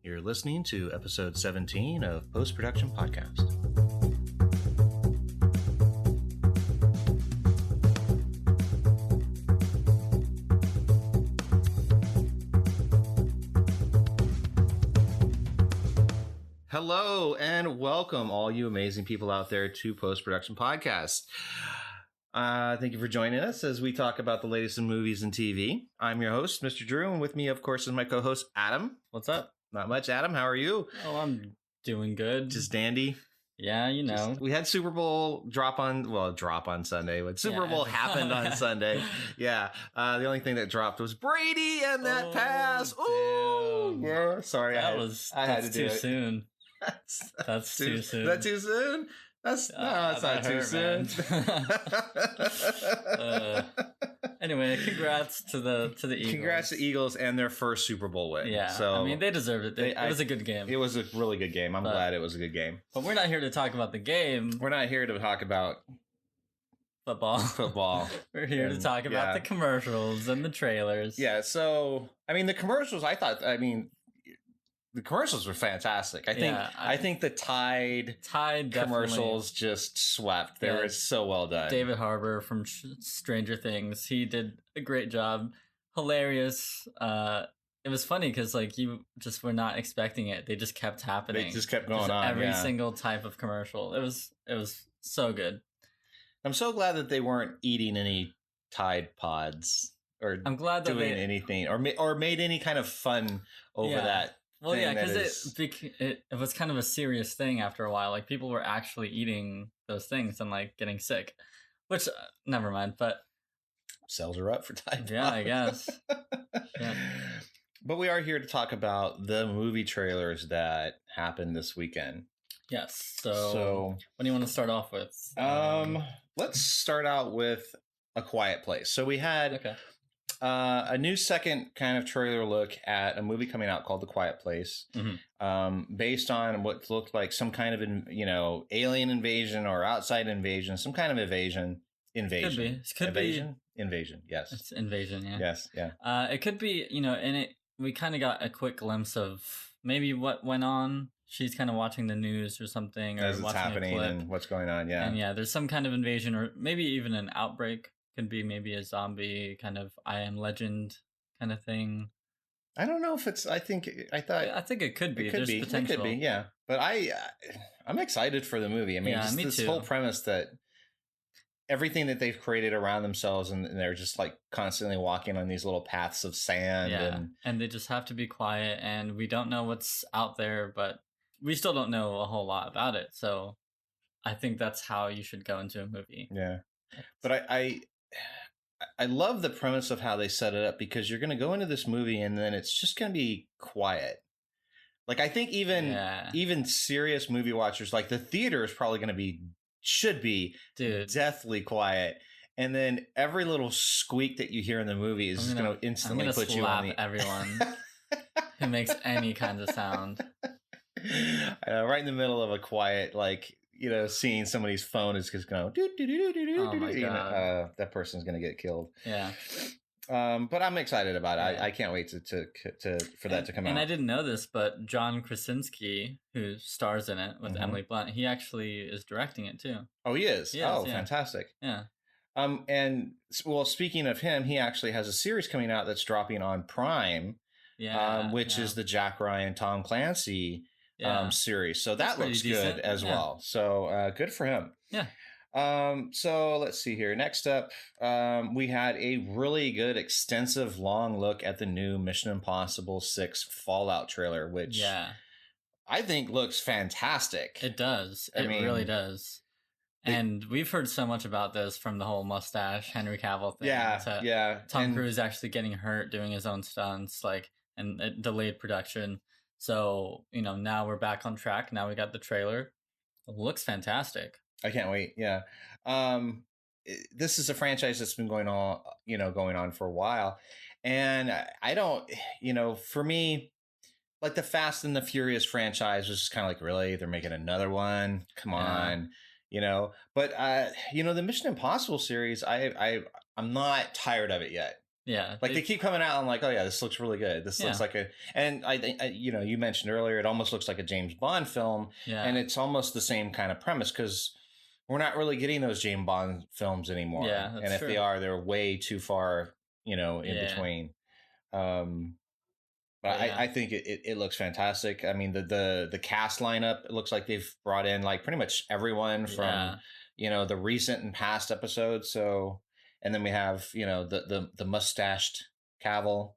You're listening to episode 17 of Post Production Podcast. Hello and welcome, all you amazing people out there, to Post Production Podcast. Thank you for joining us as we talk about the latest in movies and TV. I'm your host, Mr. Drew, and with me, of course, is my co-host, Adam. What's up? Not much, Adam. How are you? Oh, I'm doing good. Just dandy. Yeah, you know. We had Super Bowl drop on Sunday, but Super Bowl happened on Sunday. Yeah. The only thing that dropped was Brady and that pass. Ooh. Yeah. Sorry. I had to do it. Soon. That's too soon. Is that too soon? That's not too soon. Anyway, congrats to the Eagles. Congrats to Eagles and their first Super Bowl win. Yeah, so I mean, they deserved it. It was a good game. It was a really good game. I'm glad it was a good game. But we're not here to talk about the game. We're not here to talk about football. We're here to talk about the commercials and the trailers. Yeah. So, I mean, the commercials. The commercials were fantastic. I think the Tide commercials just swept. They were so well done. David Harbour from Stranger Things, he did a great job. Hilarious. It was funny because you just were not expecting it. They just kept happening. They just kept going on. Every single type of commercial. It was so good. I'm so glad that they weren't eating any Tide Pods or I'm glad that doing anything or made any kind of fun over that. Well, yeah, because it was kind of a serious thing after a while. People were actually eating those things and getting sick, which never mind. But sales are up for Tide. Yeah, I guess. Yeah. But we are here to talk about the movie trailers that happened this weekend. Yes. So what do you want to start off with? Let's start out with A Quiet Place. So we had a new second kind of trailer look at a movie coming out called The Quiet Place, based on what looked like some kind of, alien invasion or outside invasion, some kind of invasion. Could be. Invasion. Yes. It's invasion. Yeah. Yes. Yeah. It could be, in it, we kind of got a quick glimpse of maybe what went on. She's kind of watching the news or something, or as it's happening and what's going on. Yeah. And there's some kind of invasion or maybe even an outbreak. Could be maybe a zombie kind of I Am Legend kind of thing. I don't know if it's. I think it could be. There's potential. It could be. Yeah, but I'm excited for the movie. I mean, me this too. whole premise that everything that they've created around themselves, and they're just constantly walking on these little paths of sand, and they just have to be quiet, and we don't know what's out there, but we still don't know a whole lot about it. So I think that's how you should go into a movie. Yeah, but I love the premise of how they set it up, because you're going to go into this movie and then it's just going to be quiet. I think even serious movie watchers, the theater is probably going to should be deathly quiet. And then every little squeak that you hear in the movie is just going to instantly put you on the... everyone who makes any kind of sound. Right in the middle of a quiet, seeing somebody's phone is just going that person's going to get killed. Yeah. But I'm excited about it. I can't wait for that to come out. And I didn't know this, but John Krasinski, who stars in it with Emily Blunt, he actually is directing it too. Oh, he is? Fantastic. Yeah. And speaking of him, he actually has a series coming out that's dropping on Prime, which is the Jack Ryan, Tom Clancy series. So that looks good as well. So good for him. Yeah. So let's see here. Next up, we had a really good, extensive, long look at the new Mission Impossible 6 Fallout trailer, which I think looks fantastic. It does. It really does. And we've heard so much about this from the whole mustache Henry Cavill thing. Yeah. Tom Cruise actually getting hurt doing his own stunts, and it delayed production. So, now we're back on track. Now we got the trailer. It looks fantastic. I can't wait. Yeah. This is a franchise that's been going on for a while. And I don't, for me, the Fast and the Furious franchise was just kind of really, they're making another one. Come on. But the Mission Impossible series, I'm not tired of it yet. Yeah, Like they keep coming out and like, oh yeah, this looks really good. This looks like and I think you mentioned earlier, it almost looks like a James Bond film, and it's almost the same kind of premise because we're not really getting those James Bond films anymore. Yeah, and if true. they are, they're way too far, in between. But I think it looks fantastic. I mean, the cast lineup, it looks like they've brought in like pretty much everyone from the recent and past episodes. So, and then we have the mustached Cavill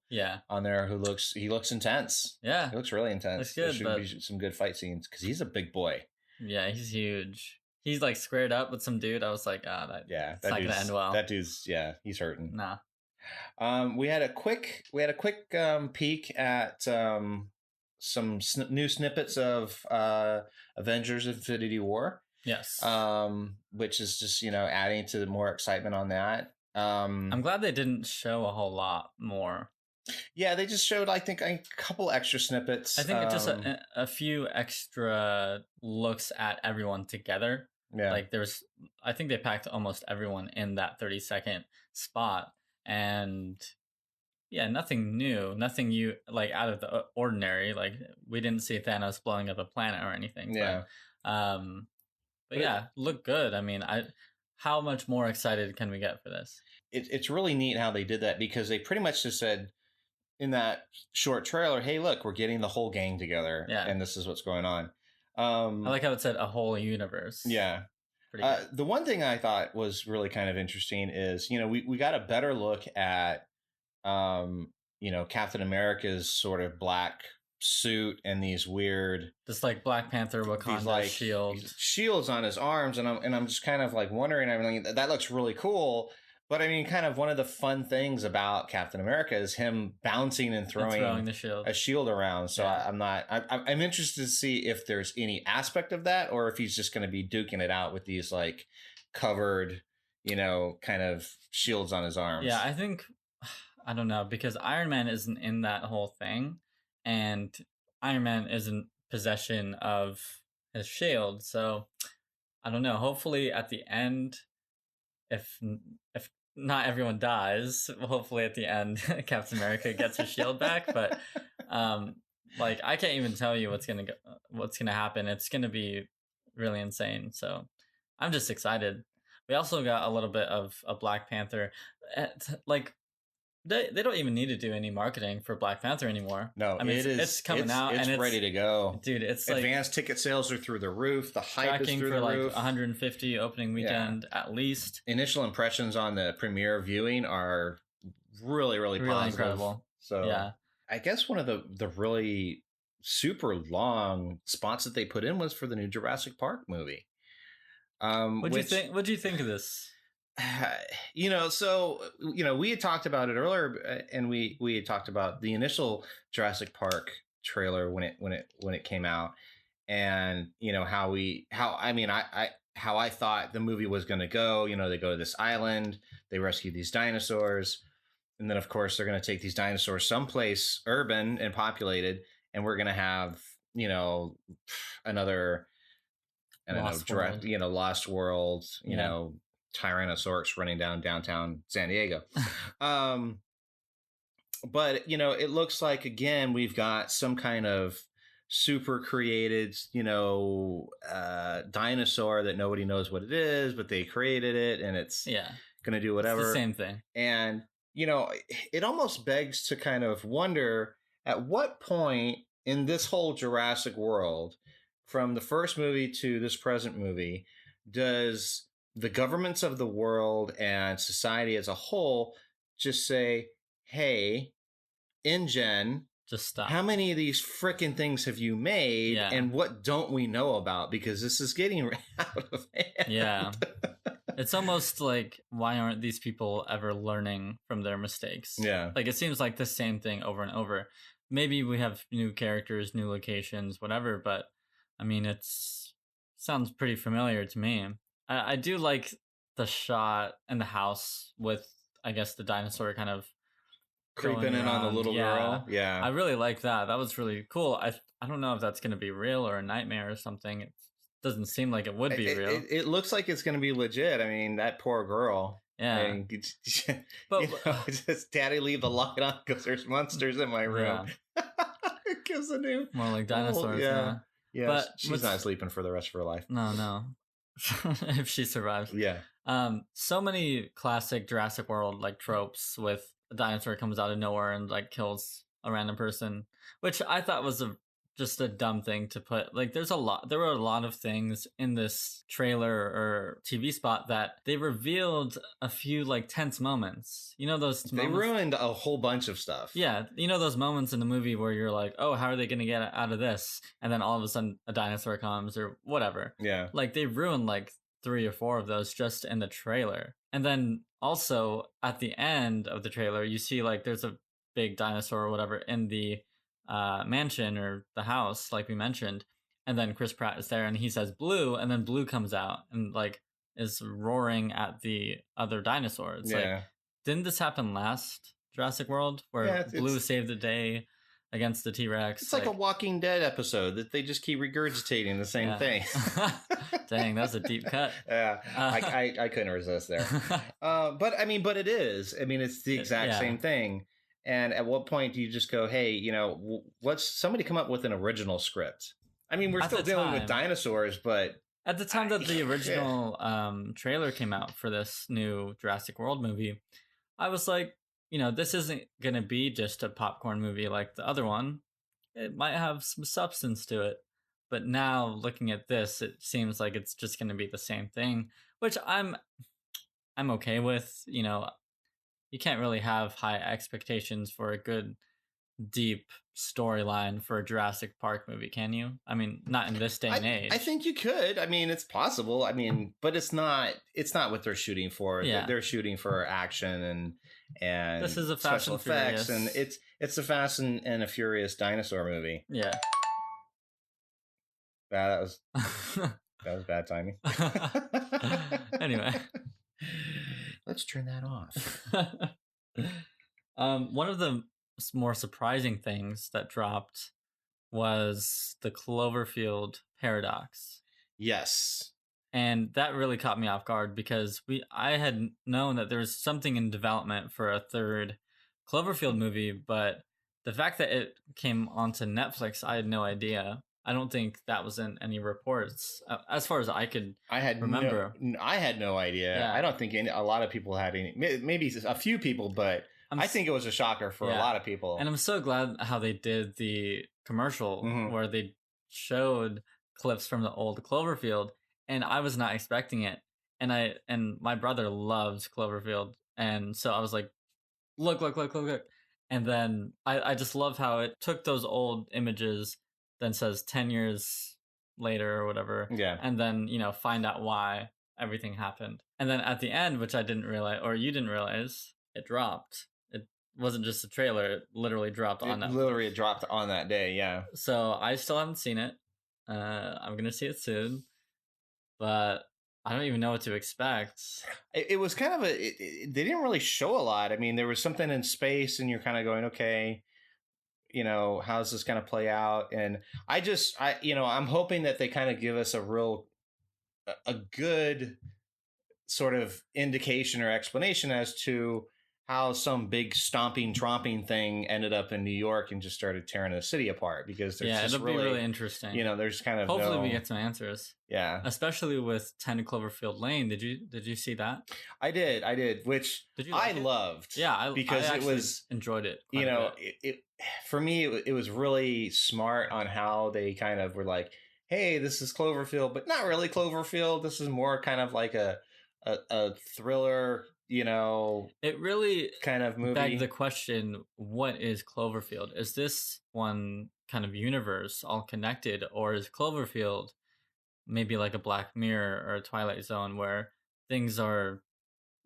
on there who looks intense. Yeah, he looks really intense. Looks good. There should be some good fight scenes because he's a big boy. Yeah, he's huge. He's like squared up with some dude. I was like, that's not gonna end well. That dude's he's hurting. Nah. We had a quick peek at some new snippets of Avengers: Infinity War. Yes. Which is just adding to the more excitement on that. I'm glad they didn't show a whole lot more. Yeah, they just showed I think a couple extra snippets. I think just a few extra looks at everyone together. Yeah, like I think they packed almost everyone in that 30-second spot. And nothing new, nothing out of the ordinary. Like we didn't see Thanos blowing up a planet or anything. Yeah. But yeah, look good. I mean, how much more excited can we get for this? It's really neat how they did that because they pretty much just said in that short trailer, "Hey, look, we're getting the whole gang together, and this is what's going on." I like how it said a whole universe. Yeah. The one thing I thought was really kind of interesting is, we got a better look at, Captain America's sort of black suit and these weird, just like Black Panther Wakanda shields on his arms, and I'm just kind of like wondering. I mean, that looks really cool. But I mean, kind of one of the fun things about Captain America is him bouncing and throwing the a shield around. So I'm interested to see if there's any aspect of that, or if he's just going to be duking it out with these like covered, kind of shields on his arms. Yeah, I think, I don't know, because Iron Man isn't in that whole thing, and Iron Man is in possession of his shield. So I don't know. Hopefully at the end, if not everyone dies, hopefully at the end Captain America gets her shield back. But I can't even tell you what's gonna happen. It's gonna be really insane. So I'm just excited. We also got a little bit of a Black Panther. They don't even need to do any marketing for Black Panther anymore. No, I mean it's coming out and it's ready to go, dude. It's advanced ticket sales are through the roof. The hype is through the roof. 150 opening weekend at least. Initial impressions on the premiere viewing are really positive. Incredible. So I guess one of the really super long spots that they put in was for the new Jurassic Park movie. What'd you think of this? So we had talked about it earlier, and we had talked about the initial Jurassic Park trailer when it came out, and how I thought the movie was going to go. They go to this island, they rescue these dinosaurs, and then of course they're going to take these dinosaurs someplace urban and populated, and we're going to have another Lost World, Tyrannosaurus running downtown San Diego. But it looks like again we've got some kind of super created dinosaur that nobody knows what it is, but they created it and it's gonna do whatever. It's the same thing. And it almost begs to kind of wonder at what point in this whole Jurassic world, from the first movie to this present movie, does the governments of the world and society as a whole just say, "Hey, InGen, just stop. How many of these freaking things have you made, and what don't we know about? Because this is getting out of hand." Yeah. It's almost like, why aren't these people ever learning from their mistakes? Yeah. Like, it seems like the same thing over and over. Maybe we have new characters, new locations, whatever, but I mean, sounds pretty familiar to me. I do like the shot in the house with, I guess, the dinosaur kind of creeping in on the little girl. Yeah. I really like that. That was really cool. I don't know if that's going to be real or a nightmare or something. It doesn't seem like it would be real. It looks like it's going to be legit. I mean, that poor girl. Yeah. And but just Daddy leave the light on because there's monsters in my room. Yeah. It gives a new more like dinosaurs. Yeah. But she's not sleeping for the rest of her life. No. If she survives. Yeah. So many classic Jurassic World like tropes with a dinosaur comes out of nowhere and like kills a random person, which I thought was just a dumb thing to put. Like there were a lot of things in this trailer or TV spot that they revealed a few like tense moments. You know those they ruined a whole bunch of stuff. Yeah, you know those moments in the movie where you're like, oh, how are they going to get out of this? And then all of a sudden a dinosaur comes or whatever. Yeah. Like they ruined like 3 or 4 of those just in the trailer. And then also at the end of the trailer, you see like there's a big dinosaur or whatever in the mansion or the house, like we mentioned, and then Chris Pratt is there and he says blue, and then blue comes out and like is roaring at the other dinosaurs. Yeah. Like, didn't this happen last Jurassic World where blue saved the day against the T-Rex? It's like a Walking Dead episode that they just keep regurgitating the same thing. Dang, that's a deep cut. Yeah, I couldn't resist there. But it is. I mean, it's the exact same thing. And at what point do you just go, hey, let's somebody come up with an original script? I mean, we're still dealing with dinosaurs, but at the time that the original trailer came out for this new Jurassic World movie, I was like, this isn't going to be just a popcorn movie like the other one. It might have some substance to it. But now looking at this, it seems like it's just going to be the same thing, which I'm okay with. You can't really have high expectations for a good, deep storyline for a Jurassic Park movie, can you? I mean, not in this day and age. I think you could. I mean, it's possible. I mean, but it's not what they're shooting for. Yeah. They're shooting for action and this is a special effects, and it's a Fast and a Furious dinosaur movie. Yeah. That was bad timing. Anyway. Let's turn that off. One of the more surprising things that dropped was the Cloverfield Paradox. Yes. And that really caught me off guard because I had known that there was something in development for a third Cloverfield movie, but the fact that it came onto Netflix, I had no idea. I don't think that was in any reports, as far as I could remember. I had no idea. Yeah. I don't think a lot of people had any. Maybe a few people, but I think it was a shocker for a lot of people. And I'm so glad how they did the commercial where they showed clips from the old Cloverfield, and I was not expecting it. And my brother loves Cloverfield, and so I was like, look. And then I just love how it took those old images, then says 10 years later or whatever. Yeah. And then, find out why everything happened. And then at the end, which I didn't realize, or you didn't realize, it dropped. It wasn't just a trailer. It literally dropped on that. Literally it dropped on that day, yeah. So I still haven't seen it. I'm going to see it soon. But I don't even know what to expect. It was kind of they didn't really show a lot. I mean, there was something in space and you're kind of going, okay, how's this going to play out? And I'm hoping that they kind of give us a good sort of indication or explanation as to how some big stomping, tromping thing ended up in New York and just started tearing the city apart, because there's it'll be really interesting. There's kind of hopefully we get some answers. Yeah, especially with 10 Cloverfield Lane. Did you see that? I did. Which I loved. Yeah, because it was enjoyed it. It for me it was really smart on how they kind of were like, hey, this is Cloverfield, but not really Cloverfield. This is more kind of like a thriller. It really kind of movie. Begged the question, what is Cloverfield? Is this one kind of universe all connected, or is Cloverfield maybe like a Black Mirror or a Twilight Zone where things are,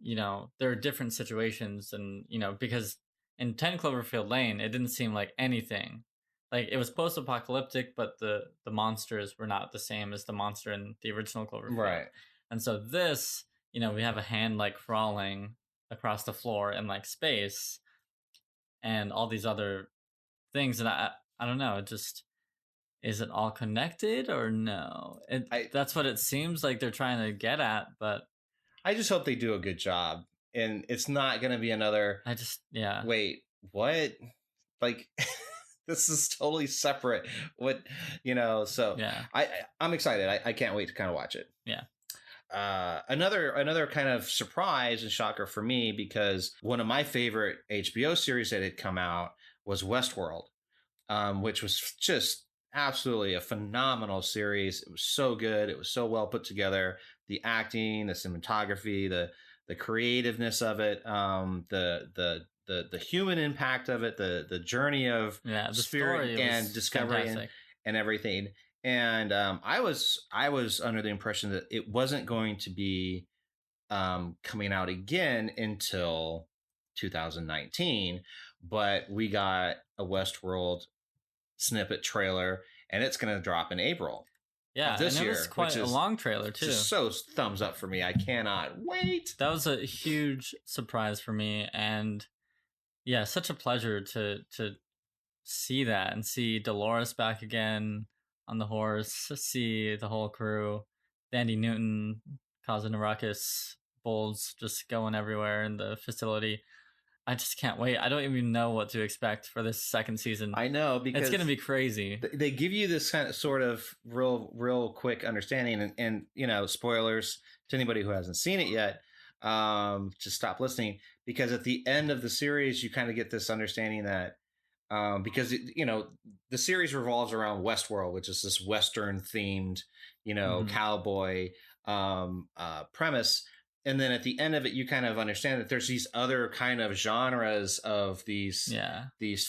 there are different situations, and, because in 10 Cloverfield Lane, it didn't seem like anything. Like, it was post-apocalyptic, but the monsters were not the same as the monster in the original Cloverfield. Right. And so this, we have a hand like crawling across the floor in like space and all these other things. And I don't know, is it all connected or no? That's what it seems like they're trying to get at, but I just hope they do a good job. and it's not going to be another. Wait, what? Like, this is totally separate. What, So I'm excited. I can't wait to kind of watch it. Yeah. Another kind of surprise and shocker for me, because one of my favorite HBO series that had come out was Westworld, which was just absolutely a phenomenal series. It was so good. It was so well put together. The acting, the cinematography, the creativeness of it, the human impact of it, the journey of the spirit and discovery and everything. And I was under the impression that it wasn't going to be coming out again until 2019, but we got a Westworld snippet trailer, and it's going to drop in April. Yeah, this year, it was quite a long trailer too. Just so thumbs up for me. I cannot wait. That was a huge surprise for me, and yeah, such a pleasure to see that and see Dolores back again on the horse, see the whole crew, Thandie Newton causing a ruckus, bulls just going everywhere in the facility. I just can't wait. I don't even know what to expect for this second season. I know, because it's going to be crazy. They give you this kind of sort of real quick understanding, and spoilers to anybody who hasn't seen it yet. Just stop listening, because at the end of the series, you kind of get this understanding that because the series revolves around Westworld, which is this Western themed, cowboy premise. And then at the end of it, you kind of understand that there's these other kind of genres of these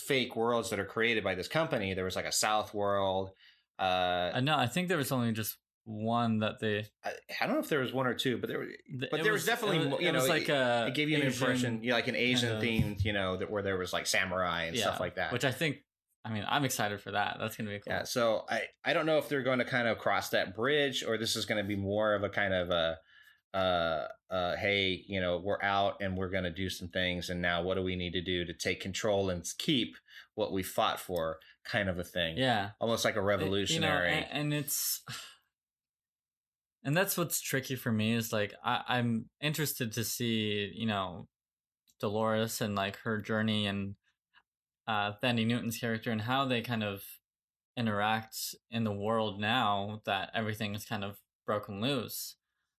fake worlds that are created by this company. There was like a South world. No, I think there was only just one that they. I don't know if there was one or two, but there was definitely it gave you an impression, like an Asian themed, where there was like samurai and stuff like that. Which I'm excited for that. That's gonna be cool. Yeah. So I don't know if they're going to kind of cross that bridge, or this is going to be more of a kind of hey, we're out and we're going to do some things, and now what do we need to do to take control and keep what we fought for, kind of a thing. Yeah, almost like a revolutionary. And that's what's tricky for me, is like I'm interested to see Dolores and like her journey, and Thandie Newton's character, and how they kind of interact in the world now that everything is kind of broken loose.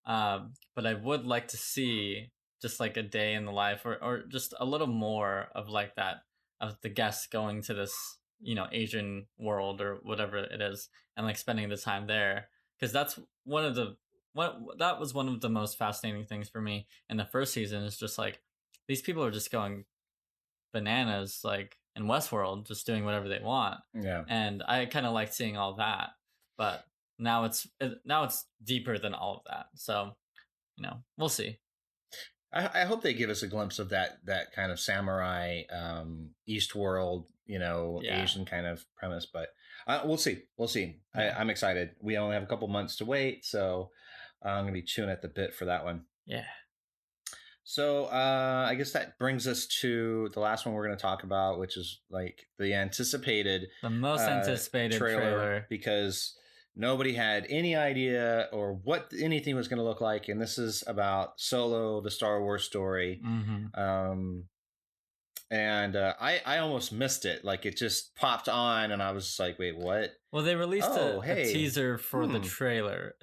But I would like to see just like a day in the life, or just a little more of like that, of the guests going to this, Asian world or whatever it is, and like spending the time there. Because that's that was one of the most fascinating things for me in the first season, is just like, these people are just going bananas, like in Westworld, just doing whatever they want. Yeah. And I kind of like seeing all that, but now it's deeper than all of that. So, we'll see. I hope they give us a glimpse of that kind of samurai, East world, Asian kind of premise. But we'll see. We'll see. Yeah. I'm excited. We only have a couple months to wait, so I'm going to be chewing at the bit for that one. Yeah. So I guess that brings us to the last one we're going to talk about, which is like the most anticipated trailer, because nobody had any idea or what anything was going to look like. And this is about Solo, the Star Wars story. Mm-hmm. And I almost missed it. Like, it just popped on and I was just like, wait, what? Well, they released a teaser for the trailer,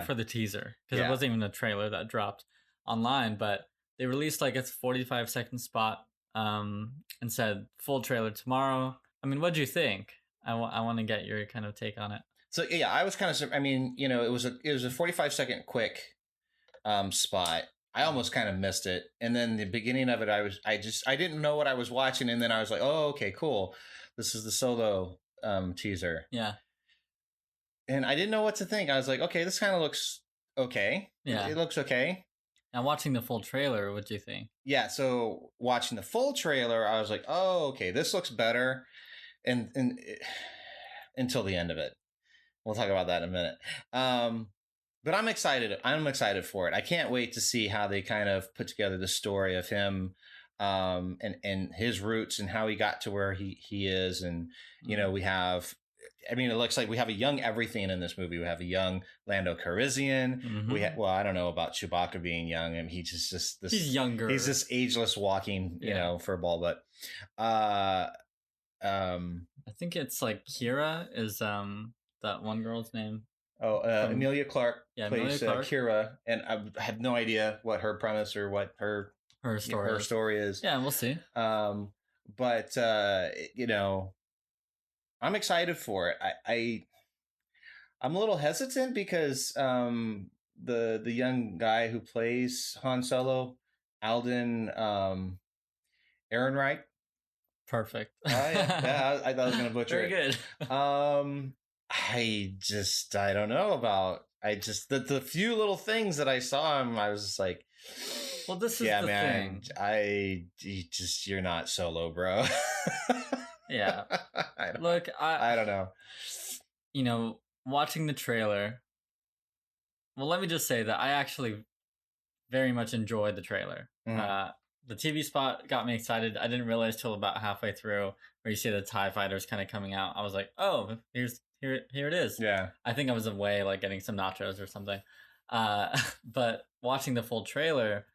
for the teaser, because it wasn't even a trailer that dropped online, but they released like a 45-second spot and said full trailer tomorrow. I mean, what do you think? I want to get your kind of take on it. So yeah, I was kind of, it was a 45-second quick spot. I almost kind of missed it. And then the beginning of it, I didn't know what I was watching. And then I was like, oh, okay, cool. This is the Solo teaser. Yeah. And I didn't know what to think. I was like, okay, this kind of looks okay. Yeah. It looks okay. Now, watching the full trailer, what do you think? Yeah. So watching the full trailer, I was like, oh, okay, this looks better. And until the end of it. We'll talk about that in a minute. But I'm excited. I'm excited for it. I can't wait to see how they kind of put together the story of him and his roots and how he got to where he is. And, we have I mean, it looks like we have a young everything in this movie. We have a young Lando Calrissian. Mm-hmm. Well, I don't know about Chewbacca being young. I mean, he's just this. He's younger. He's this ageless walking, you know, furball. But I think it's like Kira is that one girl's name. Oh, Emilia Clarke plays Kira, and I have no idea what her premise or what her story is. Yeah, we'll see. But you know, I'm excited for it. I'm a little hesitant because the young guy who plays Han Solo, Alden Ehrenreich. Perfect. Oh yeah, I thought I was going to butcher it. Very good. I don't know about. The few little things that I saw him, I was just like, well, this is the thing. You're not Solo, bro. Yeah. I don't know. You know, watching the trailer. Well, let me just say that I actually very much enjoyed the trailer. Mm-hmm. The TV spot got me excited. I didn't realize till about halfway through where you see the TIE fighters kind of coming out. I was like, oh, here it is. Yeah. I think I was away like getting some nachos or something. But watching the full trailer,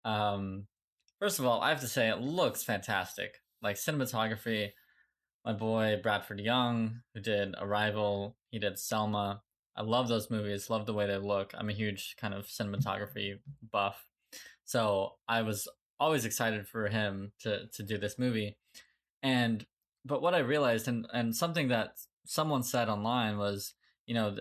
first of all, I have to say it looks fantastic. Like cinematography, my boy Bradford Young, who did Arrival, he did Selma. I love those movies, love the way they look. I'm a huge kind of cinematography buff. So I was always excited for him to do this movie. But what I realized, and something that someone said online was, you know,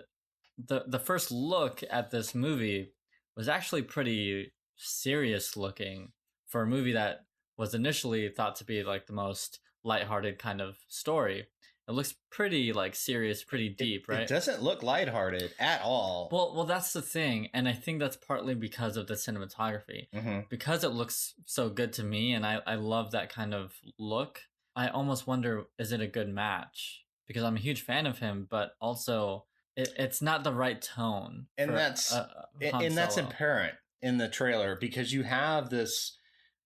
the first look at this movie was actually pretty serious looking for a movie that was initially thought to be like the most lighthearted kind of story. It looks pretty like serious, pretty deep, right? It doesn't look lighthearted at all. Well, that's the thing, and I think that's partly because of the cinematography. Mm-hmm. Because it looks so good to me, and I love that kind of look. I almost wonder, is it a good match? Because I'm a huge fan of him, but also it's not the right tone. And that's apparent in the trailer because you have this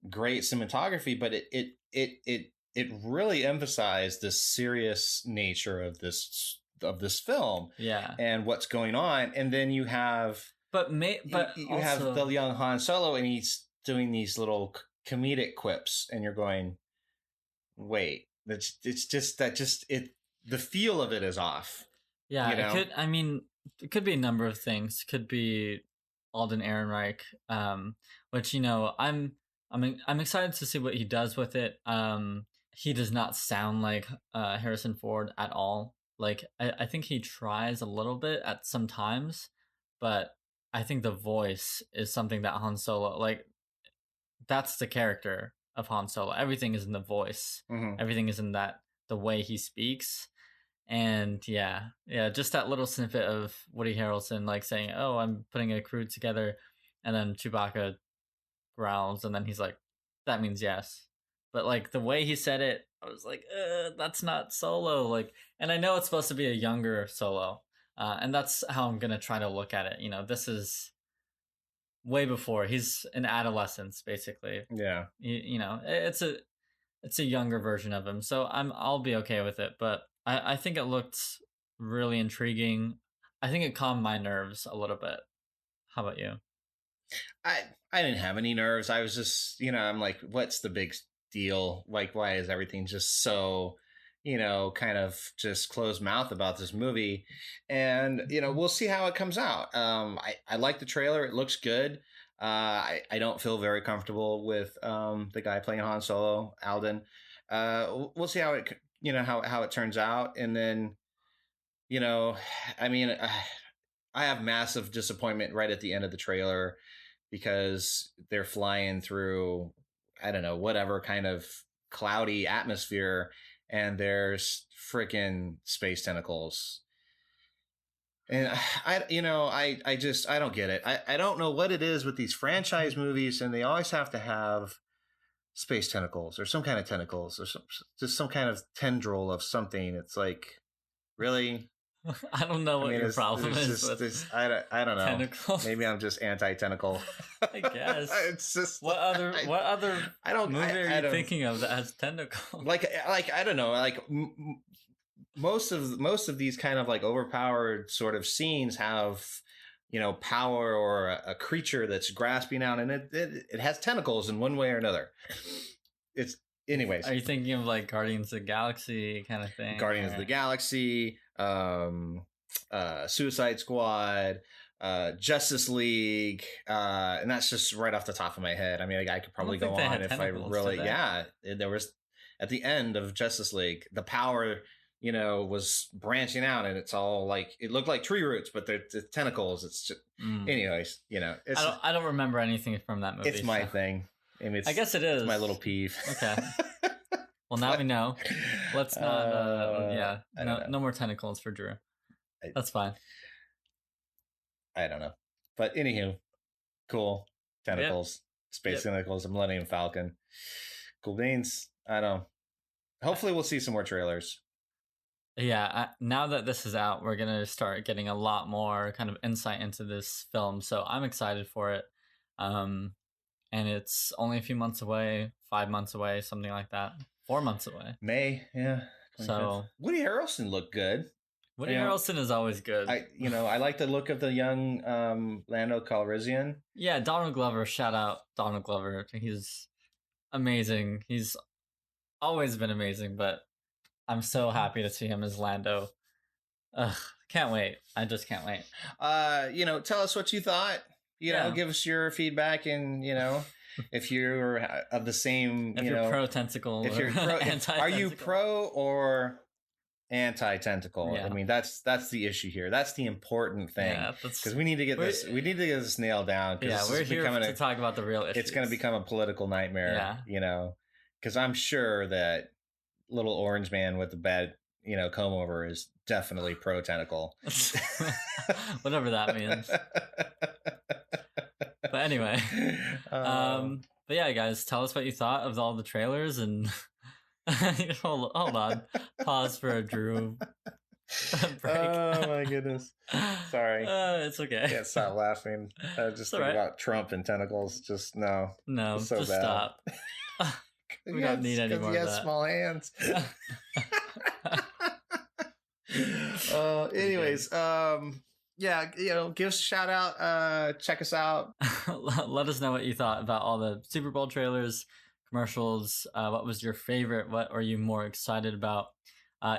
great cinematography, but it really emphasized the serious nature of this film, and what's going on. And then you have, you have the young Han Solo, and he's doing these little comedic quips, and you're going, wait, the feel of it is off. Yeah, you know? It could be a number of things. It could be Alden Ehrenreich, which, you know, I'm excited to see what he does with it. He does not sound like Harrison Ford at all. Like I think he tries a little bit at some times, but I think the voice is something that Han Solo, like, that's the character of Han Solo. Everything is in the voice. Mm-hmm. Everything is in the way he speaks. And yeah, just that little snippet of Woody Harrelson like saying, "Oh, I'm putting a crew together," and then Chewbacca growls, and then he's like, "That means yes." But like the way he said it, I was like, "That's not Solo." Like, and I know it's supposed to be a younger Solo, and that's how I'm gonna try to look at it. You know, this is way before he's in adolescence, basically. Yeah, you know, it's a younger version of him, so I'll be okay with it. But I think it looked really intriguing. I think it calmed my nerves a little bit. How about you? I didn't have any nerves. I was just, you know, I'm like, what's the big deal? Like, why is everything just so, you know, kind of just closed mouth about this movie? And, you know, we'll see how it comes out. I like the trailer. It looks good. I don't feel very comfortable with the guy playing Han Solo, Alden. We'll see how it, you know, how it turns out. And then, you know, I mean, I have massive disappointment right at the end of the trailer because they're flying through, I don't know, whatever kind of cloudy atmosphere, and there's freaking space tentacles. And I don't get it. I don't know what it is with these franchise movies, and they always have to have space tentacles or some kind of tentacles or just some kind of tendril of something. It's like, really? I don't know what your problem is with I don't know. Tentacles. Maybe I'm just anti-tentacle. I guess. It's just what other movie are you thinking of that has tentacles? Like I don't know. Like most of these kind of like overpowered sort of scenes have, you know, power or a creature that's grasping out, and it has tentacles in one way or another. It's anyways. Are you thinking of like Guardians of the Galaxy kind of thing? Guardians of the Galaxy, Suicide Squad, Justice League, and that's just right off the top of my head. I mean, I could probably go on if I really, there was at the end of Justice League, the power, you know, was branching out, and it's all like, it looked like tree roots, but they're tentacles. It's just, anyways, you know, I don't remember anything from that movie. It's my thing. I mean, I guess it is. It's my little peeve. Okay. Well, now we know. Let's not. No more tentacles for Drew. That's fine. I don't know, but anywho, cool tentacles, space tentacles, Millennium Falcon, cool beans. I don't know. Hopefully, we'll see some more trailers. Yeah, now that this is out, we're gonna start getting a lot more kind of insight into this film. So I'm excited for it. And it's only a few months away, 5 months away, something like that. 4 months away. May, yeah. 25th. So Woody Harrelson looked good. Woody Harrelson is always good. I like the look of the young Lando Calrissian. Yeah, Donald Glover. Shout out Donald Glover. He's amazing. He's always been amazing, but I'm so happy to see him as Lando. Can't wait. I just can't wait. Tell us what you thought. Give us your feedback, and if you're of the same, if you're pro tentacle, if you're pro, are you pro or anti-tentacle? Yeah. I mean, that's the issue here. That's the important thing, because we need to get this. We need to get this nailed down. Yeah, we're here to talk about the real issues. It's going to become a political nightmare. Yeah. Because I'm sure that little orange man with the bad, comb over is definitely pro tentacle. Whatever that means. But anyway, but yeah, guys, tell us what you thought of all the trailers, and hold on, pause for a Drew break. Oh my goodness, sorry. It's okay. I can't stop laughing. I just think about Trump and tentacles. Just no, so just bad. Stop. We don't need any more of that. He has small hands. Anyways, give us a shout out. Check us out. Let us know what you thought about all the Super Bowl trailers, commercials. What was your favorite? What are you more excited about?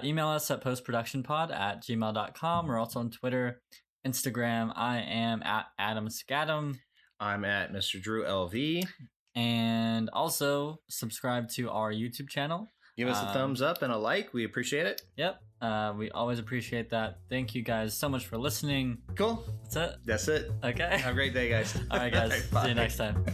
Email us at postproductionpod@gmail.com. We're also on Twitter, Instagram. I am at Adam Scadam. I'm at Mr. Drew LV. And also subscribe to our YouTube channel. Give us a thumbs up and a like. We appreciate it. Yep. We always appreciate that. Thank you guys so much for listening. Cool. That's it. That's it. Okay. Have a great day, guys. All right, guys. All right, see you next time.